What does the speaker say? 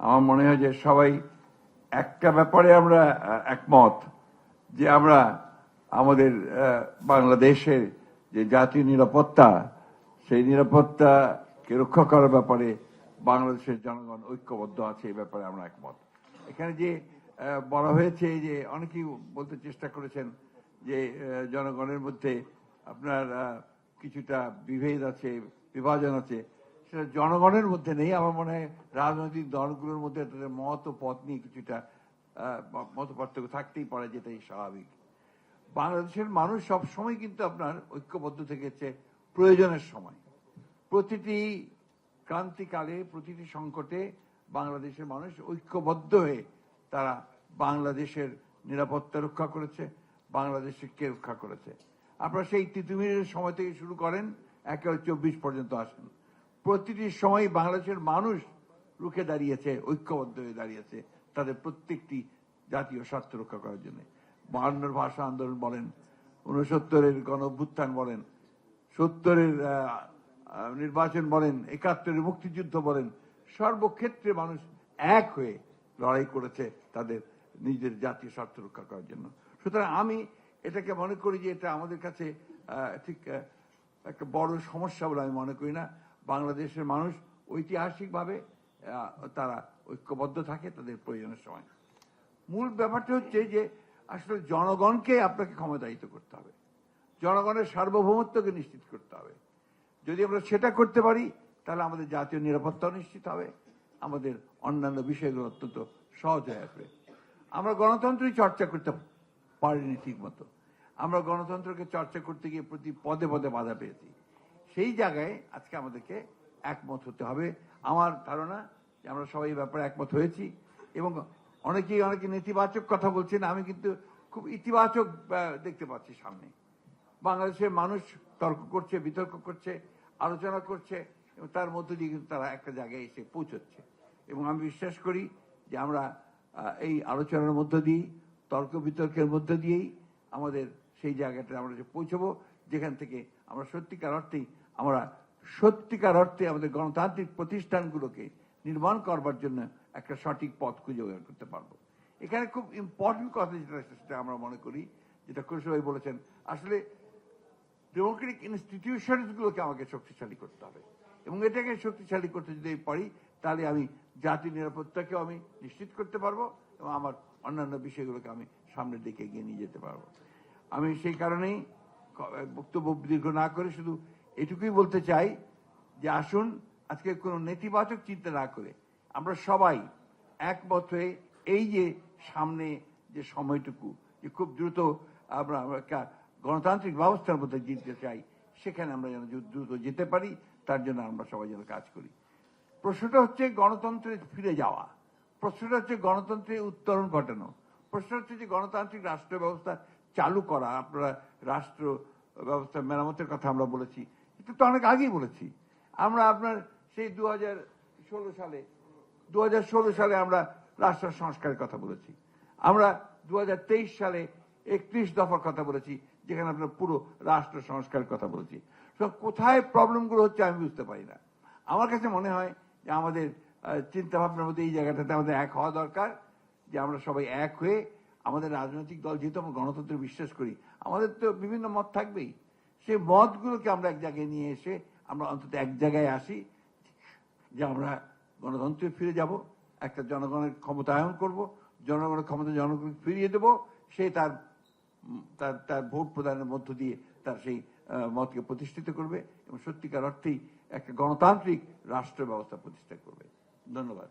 আমার মনে হয় যে সবাই একটা ব্যাপারে আমরা একমত, যে আমরা আমাদের বাংলাদেশের যে জাতীয় নিরাপত্তা, সেই নিরাপত্তাকে রক্ষা করার ব্যাপারে বাংলাদেশের জনগণ ঐক্যবদ্ধ আছে, এই ব্যাপারে আমরা একমত। এখানে যে বলা হয়েছে, যে অনেকেই বলতে চেষ্টা করেছেন যে জনগণের মধ্যে আপনার কিছুটা বিভেদ আছে, বিভাজন আছে, সেটা জনগণের মধ্যে নেই। আমার মনে হয় রাজনৈতিক দলগুলোর মধ্যে তাদের মত ও পথ নিয়ে কিছুটা মত পার্থক্য থাকতেই পারে, যেটাই স্বাভাবিক। বাংলাদেশের মানুষ সব সময় কিন্তু আপনার ঐক্যবদ্ধ থেকেছে প্রয়োজনের সময়। প্রতিটি ক্রান্তিকালে, প্রতিটি সংকটে বাংলাদেশের মানুষ ঐক্যবদ্ধ হয়ে তারা বাংলাদেশের নিরাপত্তা রক্ষা করেছে, বাংলাদেশকে রক্ষা করেছে। আপনারা সেই তিতুমিরের সময় থেকে শুরু করেন, ১-২৪ পর্যন্ত আসেন, প্রতিটি সময় বাংলাদেশের মানুষ রুখে দাঁড়িয়েছে, ঐক্যবদ্ধ হয়ে দাঁড়িয়েছে তাদের প্রত্যেকটি জাতীয় স্বার্থ রক্ষা করার জন্য। ৫২ ভাষা আন্দোলন বলেন, ৬৯-এর গণ অভ্যুত্থান বলেন, ৭০-এর নির্বাচন বলেন, ৭১-এর মুক্তিযুদ্ধ বলেন, সর্বক্ষেত্রে মানুষ এক হয়ে লড়াই করেছে তাদের নিজের জাতীয় স্বার্থ রক্ষা করার জন্য। সুতরাং আমি এটাকে মনে করি যে এটা আমাদের কাছে ঠিক একটা বড় সমস্যা বলে আমি মনে করি না। বাংলাদেশের মানুষ ঐতিহাসিকভাবে তারা ঐক্যবদ্ধ থাকে তাদের প্রয়োজনের সময়। মূল ব্যাপারটা হচ্ছে যে আসলে জনগণকে আপনাকে ক্ষমতায়িত করতে হবে, জনগণের সার্বভৌমত্বকে নিশ্চিত করতে হবে। যদি আমরা সেটা করতে পারি, তাহলে আমাদের জাতীয় নিরাপত্তাও নিশ্চিত হবে, আমাদের অন্যান্য বিষয়গুলো অত্যন্ত সহজ হয়ে আসবে। আমরা গণতন্ত্রই চর্চা করতে পারিনি ঠিক মতো। আমরা গণতন্ত্রকে চর্চা করতে গিয়ে প্রতি পদে পদে বাধা পেয়েছি। সেই জায়গায় আজকে আমাদেরকে একমত হতে হবে। আমার ধারণা যে আমরা সবাই এই ব্যাপারে একমত হয়েছি, এবং অনেকে নেতিবাচক কথা বলছেন, আমি কিন্তু খুব ইতিবাচক দেখতে পাচ্ছি সামনে। বাংলাদেশের মানুষ তর্ক করছে, বিতর্ক করছে, আলোচনা করছে, এবং তার মধ্য দিয়ে কিন্তু তারা একটা জায়গায় এসে পৌঁছচ্ছে। এবং আমি বিশ্বাস করি যে আমরা এই আলোচনার মধ্য দিয়েই, তর্ক বিতর্কের মধ্য দিয়েই আমাদের সেই জায়গাটা আমরা পৌঁছবো, যেখান থেকে আমরা সত্যিকার অর্থে আমাদের গণতান্ত্রিক প্রতিষ্ঠানগুলোকে নির্মাণ করবার জন্য একটা সঠিক পথ খুঁজে বের করতে পারবো। এখানে খুব ইম্পর্টেন্ট কথা যেটা আমরা মনে করি, যেটা কুশল বলেছেন, আসলে ডেমোক্রেটিক ইনস্টিটিউশনস গুলোকে আমাকে শক্তিশালী করতে হবে, এবং এটাকে শক্তিশালী করতে যদি পারি, তাহলে আমি জাতীয় নিরাপত্তাকেও আমি নিশ্চিত করতে পারবো, এবং আমার অন্যান্য বিষয়গুলোকে আমি সামনের দিকে এগিয়ে নিয়ে যেতে পারবো। আমি সেই কারণেই বক্তব্য দীর্ঘ না করে শুধু এটুকুই বলতে চাই যে আসুন আজকে কোনো নেতিবাচক চিন্তা না করে আমরা সবাই একমত হয়ে এই যে সামনে যে সময়টুকু, যে খুব দ্রুত আমরা একটা গণতান্ত্রিক ব্যবস্থার মধ্যে জিততে চাই, সেখানে আমরা যেন দ্রুত যেতে পারি, তার জন্য আমরা সবাই যেন কাজ করি। প্রশ্নটা হচ্ছে গণতন্ত্রে ফিরে যাওয়া, প্রশ্নটা হচ্ছে গণতন্ত্রের উত্তরণ ঘটানো, প্রশ্ন হচ্ছে যে গণতান্ত্রিক রাষ্ট্র ব্যবস্থা চালু করা। আপনারা রাষ্ট্র ব্যবস্থা মেরামতের কথা আমরা বলেছি, এটা তো অনেক আগেই বলেছি। আমরা আপনার সেই 2016 সালে আমরা রাষ্ট্র সংস্কারের কথা বলেছি। আমরা 2023 সালে 31 দফার কথা বলেছি, যেখানে আপনার পুরো রাষ্ট্র সংস্কারের কথা বলেছি। তো কোথায় প্রবলেমগুলো হচ্ছে আমি বুঝতে পারি না। আমার কাছে মনে হয় যে আমাদের চিন্তা ভাবনার মধ্যে এই জায়গাটাতে আমাদের এক হওয়া দরকার, যে আমরা সবাই এক হয়ে আমাদের রাজনৈতিক দল, যেহেতু আমরা গণতন্ত্রে বিশ্বাস করি, আমাদের তো বিভিন্ন মত থাকবেই, সেই মতগুলোকে আমরা এক জায়গায় নিয়ে এসে আমরা অন্তত এক জায়গায় আসি, যে আমরা গণতন্ত্রে ফিরে যাব, একটা জনগণের ক্ষমতায়ন করব, জনগণের ক্ষমতা জনগণকে ফিরিয়ে দেব, সে তার ভোট প্রদানের মধ্য দিয়ে তার সেই মতকে প্রতিষ্ঠিত করবে, এবং সত্যিকার অর্থেই একটা গণতান্ত্রিক রাষ্ট্র ব্যবস্থা প্রতিষ্ঠা করবে। ধন্যবাদ।